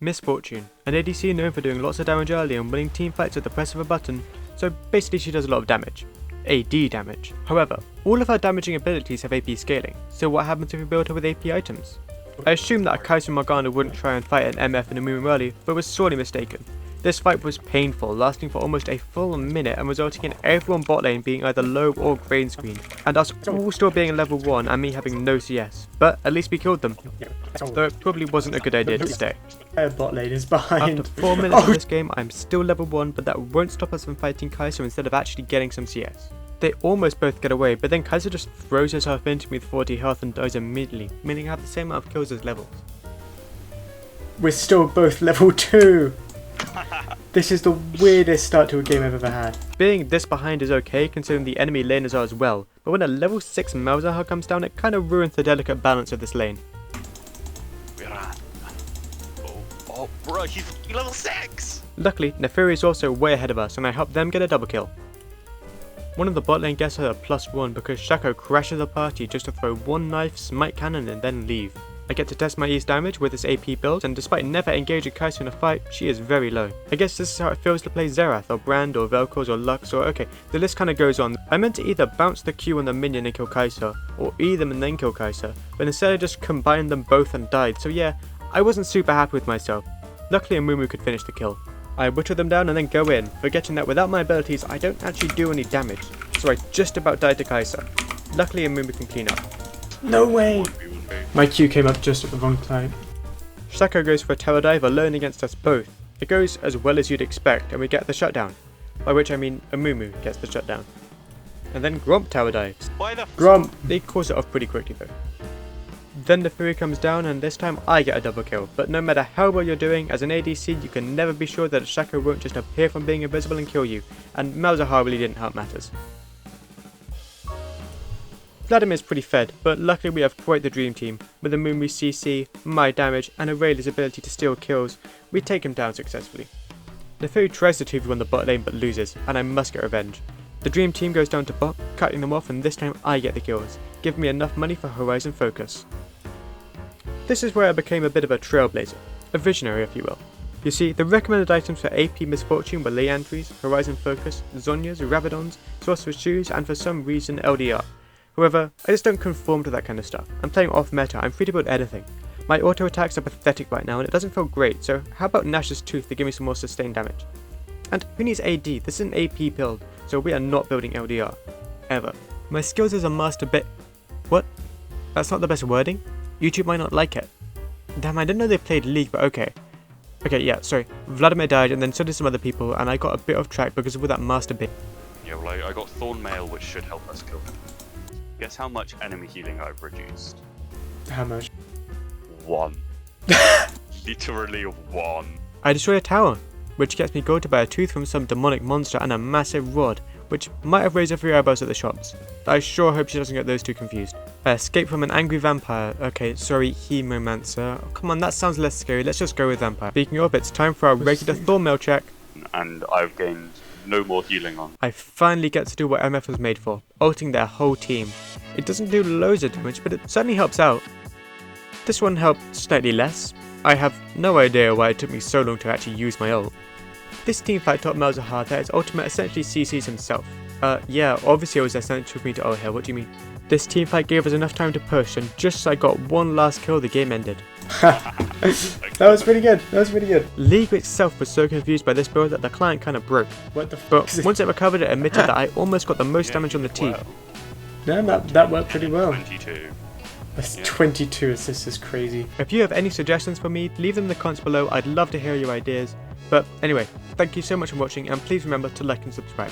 Misfortune, an ADC known for doing lots of damage early and winning team fights at the press of a button, so basically she does a lot of damage. AD damage. However, all of her damaging abilities have AP scaling, so what happens if we build her with AP items? I assumed that a Kai'Sa and Morgana wouldn't try and fight an MF and a Mumu early, but was sorely mistaken. This fight was painful, lasting for almost a full minute and resulting in everyone bot lane being either low or green screen, and us all still being level 1 and me having no CS. But at least we killed them, though it probably wasn't a good idea to stay. Bot lane is behind. After 4 minutes of this game, I'm still level 1, but that won't stop us from fighting Kai'Sa instead of actually getting some CS. They almost both get away, but then Kai'Sa just throws herself into me with 40 health and dies immediately, meaning I have the same amount of kills as levels. We're still both level 2. This is the weirdest start to a game I've ever had. Being this behind is okay considering the enemy laners are as well, but when a level 6 Malzahar comes down, it kinda ruins the delicate balance of this lane. Oh bro, he's level 6! Luckily, Naafiri is also way ahead of us and I help them get a double kill. One of the bot lane gets her a +1 because Shaco crashes the party just to throw one knife, smite cannon and then leave. I get to test my E's damage with this AP build, and despite never engaging Kai'Sa in a fight, she is very low. I guess this is how it feels to play Xerath, or Brand, or Vel'Koz, or Lux, or okay, the list kinda goes on. I meant to either bounce the Q on the minion and kill Kai'Sa, or E them and then kill Kai'Sa, but instead I just combined them both and died, so yeah, I wasn't super happy with myself. Luckily a Mumu could finish the kill. I butcher them down and then go in, forgetting that without my abilities I don't actually do any damage, so I just about died to Kai'Sa. Luckily a Mumu can clean up. No way! My Q came up just at the wrong time. Shaco goes for a tower dive alone against us both. It goes as well as you'd expect and we get the shutdown. By which I mean a Mumu gets the shutdown. And then Gromp tower dives. Why the Gromp! They cause it off pretty quickly though. Then the Fury comes down and this time I get a double kill, but no matter how well you're doing, as an ADC you can never be sure that Shaco won't just appear from being invisible and kill you, and Malzahar really didn't help matters. Vladimir's pretty fed, but luckily we have quite the dream team. With a Mumu CC, my damage, and Aurelia's ability to steal kills, we take him down successfully. Naafiri tries to 2v1 the bot lane but loses, and I must get revenge. The dream team goes down to bot, cutting them off, and this time I get the kills, giving me enough money for Horizon Focus. This is where I became a bit of a trailblazer, a visionary if you will. You see, the recommended items for AP Misfortune were Liandry's, Horizon Focus, Zhonya's, Rabadon's, Sorcerer's Shoes, and for some reason LDR. However, I just don't conform to that kind of stuff. I'm playing off meta, I'm free to build anything. My auto attacks are pathetic right now and it doesn't feel great, so how about Nash's Tooth to give me some more sustained damage? And who needs AD? This is an AP build, so we are not building LDR. Ever. My skills as a master What? That's not the best wording? YouTube might not like it. Damn, I didn't know they played League, but okay. Okay, yeah, sorry. Vladimir died and then so did some other people and I got a bit off track because of that master bit. Yeah, well I got Thorn Mail which should help us kill him. Guess how much enemy healing I've reduced? How much? 1. Literally 1. I destroy a tower, which gets me gold to buy a tooth from some demonic monster and a massive rod, which might have raised a few eyebrows at the shops. I sure hope she doesn't get those two confused. I escape from an angry vampire. Okay, sorry, Hemomancer. Oh, come on, that sounds less scary. Let's just go with vampire. Speaking of, it's time for our regular Thornmail check. And I've gained no more healing on. I finally get to do what MF was made for, ulting their whole team. It doesn't do loads of damage, but it certainly helps out. This one helped slightly less. I have no idea why it took me so long to actually use my ult. This teamfight taught Malzahar that his ultimate essentially CCs himself. Yeah, obviously it was essential for me to ult here, what do you mean? This teamfight gave us enough time to push, and just as I got one last kill, the game ended. That was pretty good, that was pretty good. League itself was so confused by this build that the client kinda broke. What the But fuck? once it recovered, it admitted that I almost got the most damage on the team. No, that worked pretty well. 22. That's Yeah. 22 assists is crazy. If you have any suggestions for me, leave them in the comments below. I'd love to hear your ideas. But anyway, thank you so much for watching and please remember to like and subscribe.